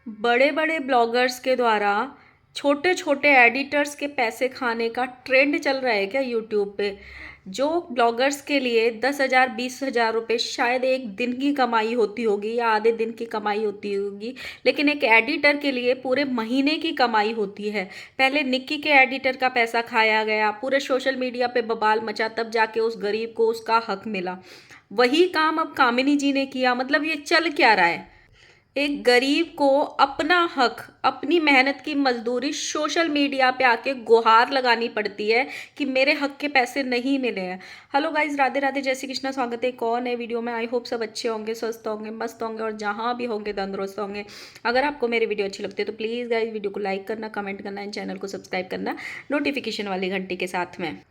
बड़े बड़े ब्लॉगर्स के द्वारा छोटे छोटे एडिटर्स के पैसे खाने का ट्रेंड चल रहा है क्या यूट्यूब पे। जो ब्लॉगर्स के लिए 10,000 20,000 रुपये शायद एक दिन की कमाई होती होगी या आधे दिन की कमाई होती होगी, लेकिन एक एडिटर के लिए पूरे महीने की कमाई होती है। पहले निक्की के एडिटर का पैसा खाया गया, पूरे सोशल मीडिया पे बवाल मचा, तब जाके उस गरीब को उसका हक मिला। वही काम अब कामिनी जी ने किया। मतलब ये चल क्या रहा है, एक गरीब को अपना हक, अपनी मेहनत की मजदूरी सोशल मीडिया पे आके गुहार लगानी पड़ती है कि मेरे हक के पैसे नहीं मिले हैं। हेलो गाइज, राधे राधे, जय श्री कृष्णा। स्वागत है कौन है वीडियो में। आई होप सब अच्छे होंगे, स्वस्थ होंगे, मस्त होंगे और जहां भी होंगे तंदुरुस्त होंगे। अगर आपको मेरी वीडियो अच्छी लगती है तो प्लीज़ गाइज वीडियो को लाइक करना, कमेंट करना एंड चैनल को सब्सक्राइब करना नोटिफिकेशन वाली घंटी के साथ में।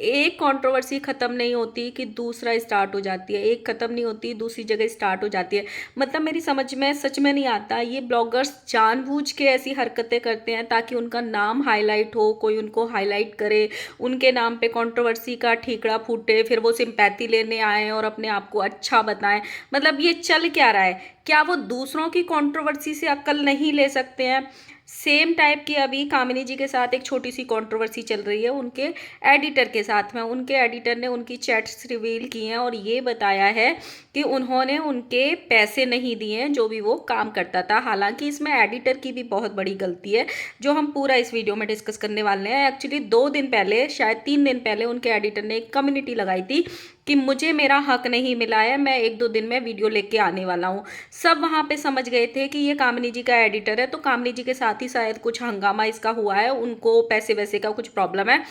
एक कंट्रोवर्सी खत्म नहीं होती कि दूसरा स्टार्ट हो जाती है, एक खत्म नहीं होती दूसरी जगह स्टार्ट हो जाती है। मतलब मेरी समझ में सच में नहीं आता, ये ब्लॉगर्स जानबूझ के ऐसी हरकतें करते हैं ताकि उनका नाम हाईलाइट हो, कोई उनको हाईलाइट करे, उनके नाम पे कंट्रोवर्सी का ठीकरा फूटे, फिर वो सिंपैथी लेने आए और अपने आप को अच्छा बताएं। मतलब ये चल क्या रहा है, क्या वो दूसरों की कंट्रोवर्सी से अक्ल नहीं ले सकते हैं। सेम टाइप की अभी कामिनी जी के साथ एक छोटी सी कंट्रोवर्सी चल रही है उनके एडिटर के साथ में। उनके एडिटर ने उनकी चैट्स रिवील की हैं और ये बताया है कि उन्होंने उनके पैसे नहीं दिए हैं जो भी वो काम करता था। हालांकि इसमें एडिटर की भी बहुत बड़ी गलती है जो हम पूरा इस वीडियो में डिस्कस करने वाले हैं। एक्चुअली 2 दिन पहले, शायद 3 दिन पहले, उनके एडिटर ने एक कम्युनिटी लगाई थी कि मुझे मेरा हक नहीं मिला है, मैं 1-2 दिन में वीडियो लेके आने वाला हूँ। सब वहाँ पे समझ गए थे कि ये कामिनी जी का एडिटर है, तो कामिनी जी के साथ ही शायद कुछ हंगामा इसका हुआ है, उनको पैसे वैसे का कुछ प्रॉब्लम है।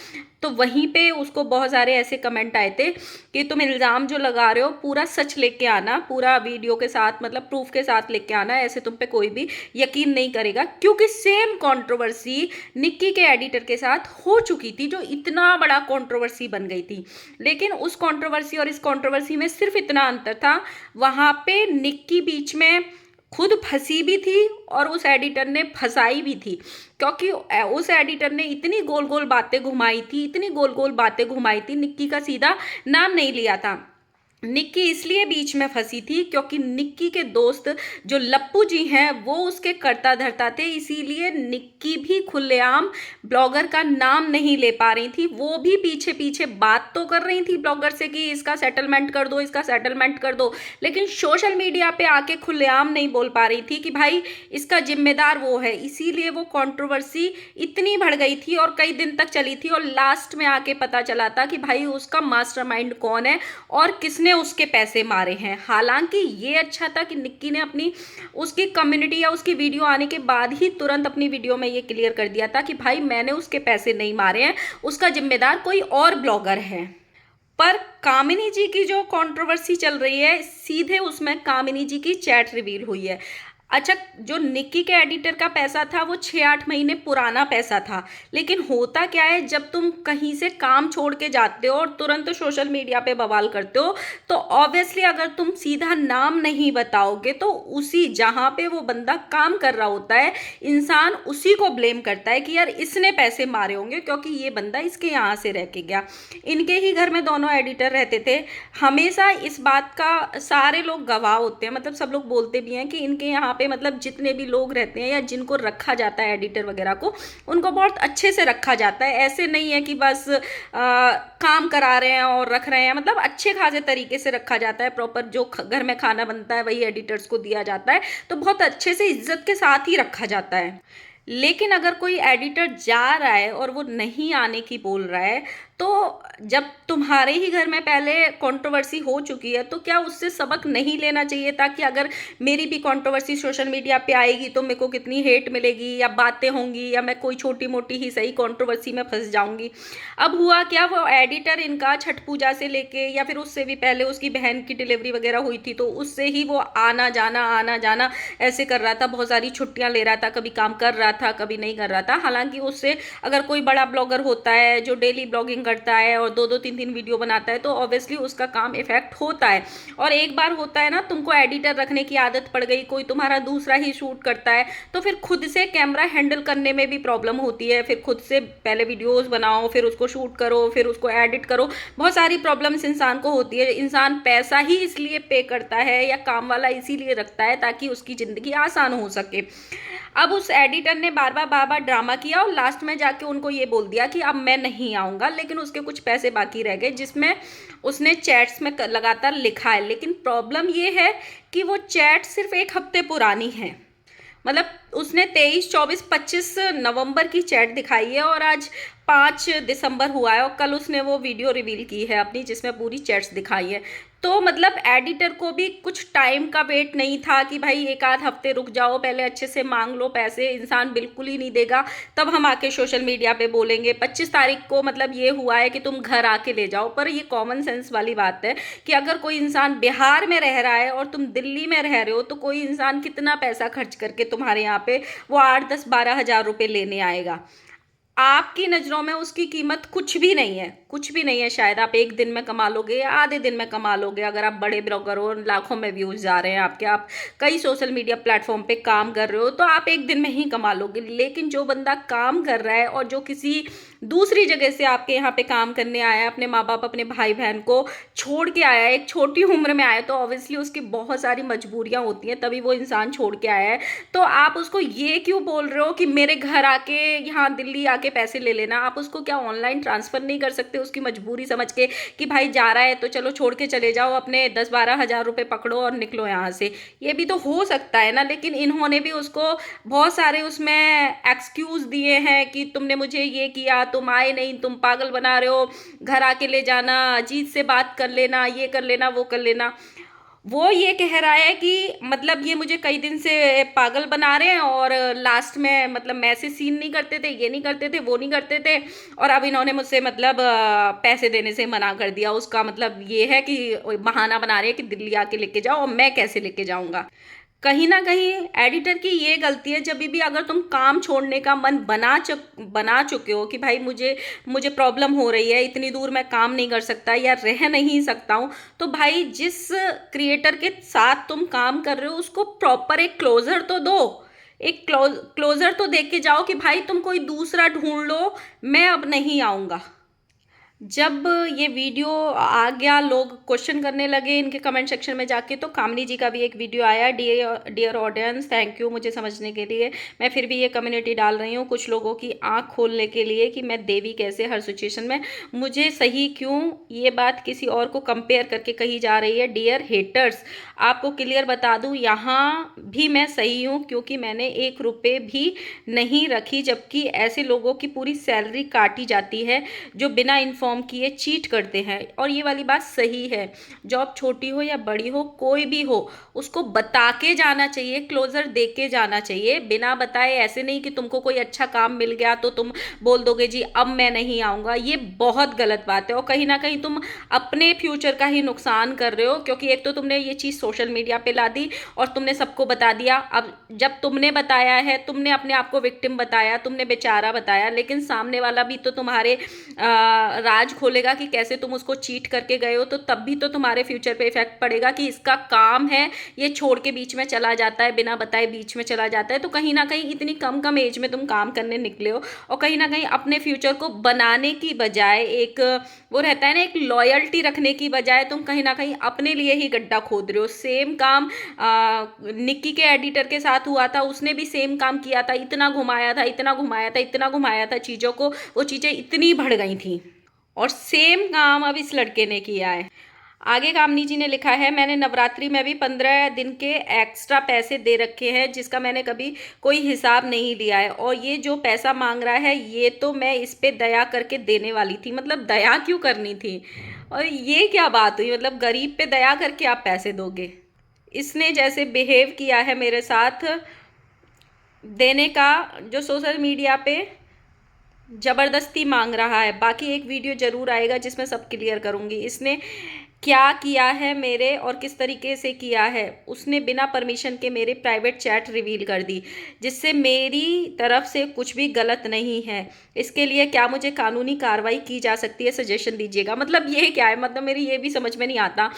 तो वहीं पे उसको बहुत सारे ऐसे कमेंट आए थे कि तुम इल्ज़ाम जो लगा रहे हो पूरा सच लेके आना, पूरा वीडियो के साथ, मतलब प्रूफ के साथ लेके आना, ऐसे तुम पे कोई भी यकीन नहीं करेगा। क्योंकि सेम कंट्रोवर्सी निक्की के एडिटर के साथ हो चुकी थी, जो इतना बड़ा कंट्रोवर्सी बन गई थी। लेकिन उस कंट्रोवर्सी और इस कंट्रोवर्सी में सिर्फ इतना अंतर था, वहां पे निक्की बीच में खुद फंसी भी थी और उस एडिटर ने फंसाई भी थी। क्योंकि उस एडिटर ने इतनी गोल गोल बातें घुमाई थी, इतनी गोल गोल बातें घुमाई थी, निक्की का सीधा नाम नहीं लिया था। निक्की इसलिए बीच में फंसी थी क्योंकि निक्की के दोस्त जो लप्पू जी हैं वो उसके करता धरता थे, इसीलिए निक्की भी खुलेआम ब्लॉगर का नाम नहीं ले पा रही थी। वो भी पीछे पीछे बात तो कर रही थी ब्लॉगर से कि इसका सेटलमेंट कर दो, इसका सेटलमेंट कर दो, लेकिन सोशल मीडिया पे आके खुलेआम नहीं बोल पा रही थी कि भाई इसका जिम्मेदार वो है। इसीलिए वो कंट्रोवर्सी इतनी बढ़ गई थी और कई दिन तक चली थी और लास्ट में आके पता चला था कि भाई उसका मास्टरमाइंड कौन है और किसने उसके पैसे मारे हैं। हालांकि ये अच्छा था कि निक्की ने अपनी उसकी कम्युनिटी या उसकी वीडियो आने के बाद ही तुरंत अपनी वीडियो में ये क्लियर कर दिया था कि भाई मैंने उसके पैसे नहीं मारे हैं, उसका जिम्मेदार कोई और ब्लॉगर है। पर कामिनी जी की जो कंट्रोवर्सी चल रही है, सीधे उसमें कामिनी जी की चैट रिवील हुई है। अच्छा, जो निक्की के एडिटर का पैसा था वो 6-8 महीने पुराना पैसा था। लेकिन होता क्या है, जब तुम कहीं से काम छोड़ के जाते हो और तुरंत सोशल मीडिया पे बवाल करते हो, तो ऑब्वियसली अगर तुम सीधा नाम नहीं बताओगे तो उसी जहां पे वो बंदा काम कर रहा होता है, इंसान उसी को ब्लेम करता है कि यार इसने पैसे मारे होंगे क्योंकि ये बंदा इसके यहाँ से रह के गया। इनके ही घर में दोनों एडिटर रहते थे। हमेशा इस बात का सारे लोग गवाह होते हैं, मतलब सब लोग बोलते भी हैं कि इनके यहाँ पे मतलब जितने भी लोग रहते हैं या जिनको रखा जाता है एडिटर वगैरह को, उनको बहुत अच्छे से रखा जाता है। ऐसे नहीं है कि बस काम करा रहे हैं और रख रहे हैं, मतलब अच्छे खासे तरीके से रखा जाता है। प्रॉपर जो घर में खाना बनता है वही एडिटर्स को दिया जाता है, तो बहुत अच्छे से इज्जत के साथ ही रखा जाता है। लेकिन अगर कोई एडिटर जा रहा है और वो नहीं आने की बोल रहा है, तो जब तुम्हारे ही घर में पहले कंट्रोवर्सी हो चुकी है तो क्या उससे सबक नहीं लेना चाहिए था कि अगर मेरी भी कंट्रोवर्सी सोशल मीडिया पे आएगी तो मेरे को कितनी हेट मिलेगी या बातें होंगी या मैं कोई छोटी मोटी ही सही कंट्रोवर्सी में फंस जाऊंगी। अब हुआ क्या, वो एडिटर इनका छठ पूजा से लेके या फिर उससे भी पहले उसकी बहन की डिलीवरी वगैरह हुई थी तो उससे ही वो आना जाना ऐसे कर रहा था, बहुत सारी छुट्टियां ले रहा था, कभी काम कर रहा था कभी नहीं कर रहा था। हालांकि उससे अगर कोई बड़ा ब्लॉगर होता है जो डेली ब्लॉगिंग करता है और 2-2 3-3 वीडियो बनाता है तो ऑब्वियसली उसका काम इफेक्ट होता है। और एक बार होता है ना, तुमको एडिटर रखने की आदत पड़ गई, कोई तुम्हारा दूसरा ही शूट करता है, तो फिर खुद से कैमरा हैंडल करने में भी प्रॉब्लम होती है। फिर खुद से पहले वीडियोस बनाओ, फिर उसको शूट करो, फिर उसको एडिट करो, बहुत सारी प्रॉब्लम्स इंसान को होती है। इंसान पैसा ही इसलिए पे करता है या काम वाला इसीलिए रखता है ताकि उसकी ज़िंदगी आसान हो सके। अब उस एडिटर ने बार बार ड्रामा किया और लास्ट में जाके उनको ये बोल दिया कि अब मैं नहीं आऊँगा, लेकिन उसके कुछ पैसे बाकी रह गए जिसमें उसने चैट्स में लगातार लिखा है। लेकिन प्रॉब्लम ये है कि वो चैट सिर्फ 1 हफ्ते पुरानी है। मतलब उसने 23, 24, 25 नवंबर की चैट दिखाई है और आज 5 दिसंबर हुआ है और कल उसने वो वीडियो रिवील की है अपनी जिसमें पूरी चैट्स दिखाई है। तो मतलब एडिटर को भी कुछ टाइम का वेट नहीं था कि भाई 1 आध हफ्ते रुक जाओ, पहले अच्छे से मांग लो पैसे। इंसान बिल्कुल ही नहीं देगा, तब हम आके सोशल मीडिया पे बोलेंगे। 25 तारीख को मतलब ये हुआ है कि तुम घर आके ले जाओ, पर ये कॉमन सेंस वाली बात है कि अगर कोई इंसान बिहार में रह रहा है और तुम दिल्ली में रह रहे हो तो कोई इंसान कितना पैसा खर्च करके तुम्हारे यहाँ पे वो 8, 10, 12 हज़ार रुपये लेने आएगा। आपकी नज़रों में उसकी कीमत कुछ भी नहीं है, कुछ भी नहीं है। शायद आप एक दिन में कमा लोगे या आधे दिन में कमा लोगे, अगर आप बड़े ब्लॉगर हो, लाखों में व्यूज़ जा रहे हैं आपके, आप कई सोशल मीडिया प्लेटफॉर्म पे काम कर रहे हो, तो आप एक दिन में ही कमा लोगे। लेकिन जो बंदा काम कर रहा है और जो किसी दूसरी जगह से आपके यहाँ पे काम करने आया है, अपने माँ बाप अपने भाई बहन को छोड़ के आया है, एक छोटी उम्र में आया है, तो ऑब्वियसली उसकी बहुत सारी मजबूरियाँ होती हैं, तभी वो इंसान छोड़ के आया है। तो आप उसको ये क्यों बोल रहे हो कि मेरे घर आके यहाँ दिल्ली आके पैसे ले लेना? आप उसको क्या ऑनलाइन ट्रांसफ़र नहीं कर सकते उसकी मजबूरी समझ के कि भाई जा रहा है तो चलो छोड़ के चले जाओ, अपने 10-12 हज़ार रुपये पकड़ो और निकलो यहाँ से? ये भी तो हो सकता है ना। लेकिन इन्होंने भी उसको बहुत सारे उसमें एक्सक्यूज़ दिए हैं कि तुमने मुझे ये किया, तुम आए नहीं, तुम पागल बना रहे हो, घर आके ले जाना, अजीत से बात कर लेना, ये कर लेना, वो कर लेना। वो ये कह रहा है कि मतलब ये मुझे कई दिन से पागल बना रहे हैं और लास्ट में मतलब मैसेज सीन नहीं करते थे, ये नहीं करते थे, वो नहीं करते थे, और अब इन्होंने मुझसे मतलब पैसे देने से मना कर दिया। उसका मतलब ये है कि बहाना बना रहे हैं कि दिल्ली आके लेके जाओ, और मैं कैसे लेके जाऊंगा? कहीं ना कहीं एडिटर की ये गलती है। जब भी अगर तुम काम छोड़ने का मन बना चुके हो कि भाई मुझे मुझे प्रॉब्लम हो रही है, इतनी दूर मैं काम नहीं कर सकता या रह नहीं सकता हूँ, तो भाई जिस क्रिएटर के साथ तुम काम कर रहे हो उसको प्रॉपर एक क्लोजर तो दो, एक क्लोजर तो दे के जाओ कि भाई तुम कोई दूसरा ढूंढ लो, मैं अब नहीं आऊँगा। जब ये वीडियो आ गया, लोग क्वेश्चन करने लगे इनके कमेंट सेक्शन में जाके, तो कामनी जी का भी एक वीडियो आया, डियर ऑडियंस थैंक यू मुझे समझने के लिए, मैं फिर भी ये कम्युनिटी डाल रही हूँ कुछ लोगों की आंख खोलने के लिए कि मैं देवी कैसे हर सिचुएशन में, मुझे सही क्यों ये बात किसी और को कंपेयर करके कही जा रही है। डियर हेटर्स, आपको क्लियर बता दूँ, यहाँ भी मैं सही हूँ क्योंकि मैंने 1 रुपये भी नहीं रखी, जबकि ऐसे लोगों की पूरी सैलरी काटी जाती है जो बिना इन्फॉर्म किए चीट करते हैं। और ये वाली बात सही है, जॉब छोटी हो या बड़ी हो, कोई भी हो, उसको बता के जाना चाहिए, क्लोजर दे के जाना चाहिए। बिना बताए ऐसे नहीं कि तुमको कोई अच्छा काम मिल गया तो तुम बोल दोगे जी अब मैं नहीं आऊँगा, ये बहुत गलत बात है। और कहीं ना कहीं तुम अपने फ्यूचर का ही नुकसान कर रहे हो, क्योंकि एक तो तुमने ये चीज़ सोशल मीडिया पे ला दी और तुमने सबको बता दिया। अब जब तुमने बताया है, तुमने अपने आप को विक्टिम बताया, तुमने बेचारा बताया, लेकिन सामने वाला भी तो तुम्हारे राज खोलेगा कि कैसे तुम उसको चीट करके गए हो, तो तब भी तो तुम्हारे फ्यूचर पे इफेक्ट पड़ेगा कि इसका काम है ये छोड़ के बीच में चला जाता है, बिना बताए बीच में चला जाता है। तो कहीं ना कहीं इतनी कम एज में तुम काम करने निकले हो और कहीं ना कहीं अपने फ्यूचर को बनाने की बजाय, एक वो रहता है ना, एक लॉयल्टी रखने की बजाय तुम कहीं ना कहीं अपने लिए ही गड्ढा खोद रहे हो। सेम काम निक्की के एडिटर के साथ हुआ था, उसने भी सेम काम किया था, इतना घुमाया था, इतना घुमाया था, इतना घुमाया था चीज़ों को, वो चीज़ें इतनी बढ़ गई थी। और सेम काम अब इस लड़के ने किया है। आगे कामनी जी ने लिखा है, मैंने नवरात्रि में भी 15 दिन के एक्स्ट्रा पैसे दे रखे हैं जिसका मैंने कभी कोई हिसाब नहीं लिया है, और ये जो पैसा मांग रहा है ये तो मैं इस पे दया करके देने वाली थी। मतलब दया क्यों करनी थी? और ये क्या बात हुई? मतलब गरीब पे दया करके आप पैसे दोगे? इसने जैसे बिहेव किया है मेरे साथ देने का, जो सोशल मीडिया पे ज़बरदस्ती मांग रहा है। बाकी एक वीडियो ज़रूर आएगा जिसमें सब क्लियर करूँगी। इसने क्या किया है मेरे और किस तरीके से किया है। उसने बिना परमिशन के मेरे प्राइवेट चैट रिवील कर दी, जिससे मेरी तरफ से कुछ भी गलत नहीं है। इसके लिए क्या मुझे कानूनी कार्रवाई की जा सकती है, सजेशन दीजिएगा। मतलब ये क्या है, मतलब मेरी ये भी समझ में नहीं आता।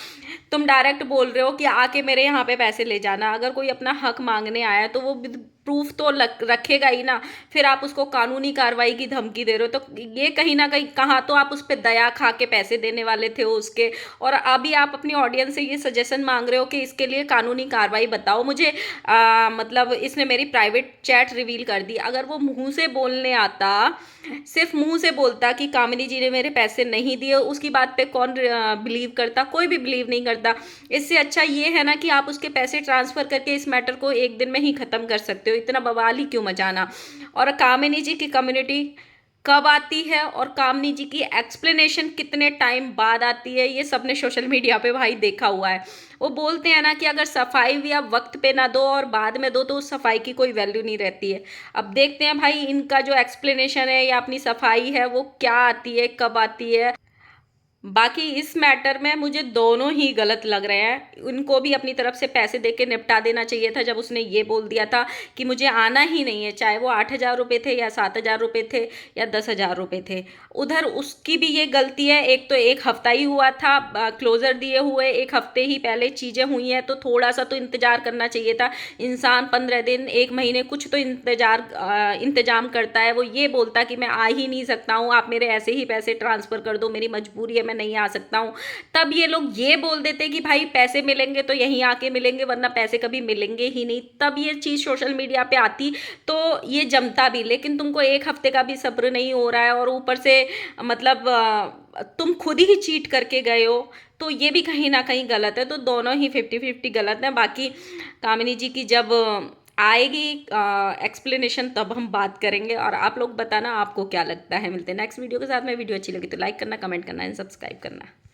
तुम डायरेक्ट बोल रहे हो कि आके मेरे यहाँ पे पैसे ले जाना, अगर कोई अपना हक मांगने आया तो वो प्रूफ तो रखेगा ही ना। फिर आप उसको कानूनी कार्रवाई की धमकी दे रहे हो, तो ये कहीं ना कहीं, कहाँ तो आप उस पर दया खा के पैसे देने वाले थे उसके, और अभी आप अपनी ऑडियंस से ये सजेशन मांग रहे हो कि इसके लिए कानूनी कार्रवाई बताओ मुझे। मतलब इसने मेरी प्राइवेट चैट रिवील कर दी। अगर वो मुंह से बोलने आता, सिर्फ मुंह से बोलता कि कामिनी जी ने मेरे पैसे नहीं दिए, उसकी बात पे कौन बिलीव करता? कोई भी बिलीव नहीं करता। इससे अच्छा ये है ना कि आप उसके पैसे ट्रांसफर करके इस मैटर को एक दिन में ही खत्म कर सकते हो, इतना बवाल ही क्यों मचाना। और कामिनी जी की कम्युनिटी कब आती है और कामिनी जी की एक्सप्लेनेशन कितने टाइम बाद आती है, ये सबने सोशल मीडिया पे भाई देखा हुआ है। वो बोलते हैं ना कि अगर सफाई भी आप वक्त पे ना दो और बाद में दो तो उस सफाई की कोई वैल्यू नहीं रहती है। अब देखते हैं भाई इनका जो एक्सप्लेनेशन है या अपनी सफाई है वो क्या आती है, कब आती है। बाकी इस मैटर में मुझे दोनों ही गलत लग रहे हैं। उनको भी अपनी तरफ से पैसे दे के निपटा देना चाहिए था, जब उसने ये बोल दिया था कि मुझे आना ही नहीं है, चाहे वो 8,000 रुपये थे या 7,000 रुपये थे या 10,000 रुपये थे। उधर उसकी भी ये गलती है। एक तो एक हफ्ता ही हुआ था क्लोजर दिए हुए, एक हफ्ते ही पहले चीज़ें हुई हैं, तो थोड़ा सा तो इंतजार करना चाहिए था। इंसान 15 दिन, एक महीने कुछ तो इंतजाम करता है। वो ये बोलता कि मैं आ ही नहीं सकता हूँ, आप मेरे ऐसे ही पैसे ट्रांसफ़र कर दो, मेरी मजबूरी है, मैं नहीं आ सकता हूँ। तब ये लोग ये बोल देते कि भाई पैसे मिलेंगे तो यहीं आके मिलेंगे, वरना पैसे कभी मिलेंगे ही नहीं। तब ये चीज़ सोशल मीडिया पे आती तो ये जमता भी। लेकिन तुमको एक हफ्ते का भी सब्र नहीं हो रहा है, और ऊपर से मतलब तुम खुद ही चीट करके गए हो, तो ये भी कहीं ना कहीं गलत है। तो दोनों ही 50-50 गलत है। बाकी कामिनी जी की जब आएगी एक्सप्लेनेशन तब हम बात करेंगे, और आप लोग बताना आपको क्या लगता है। मिलते हैं नेक्स्ट वीडियो के साथ में। वीडियो अच्छी लगी तो लाइक करना, कमेंट करना एंड सब्सक्राइब करना।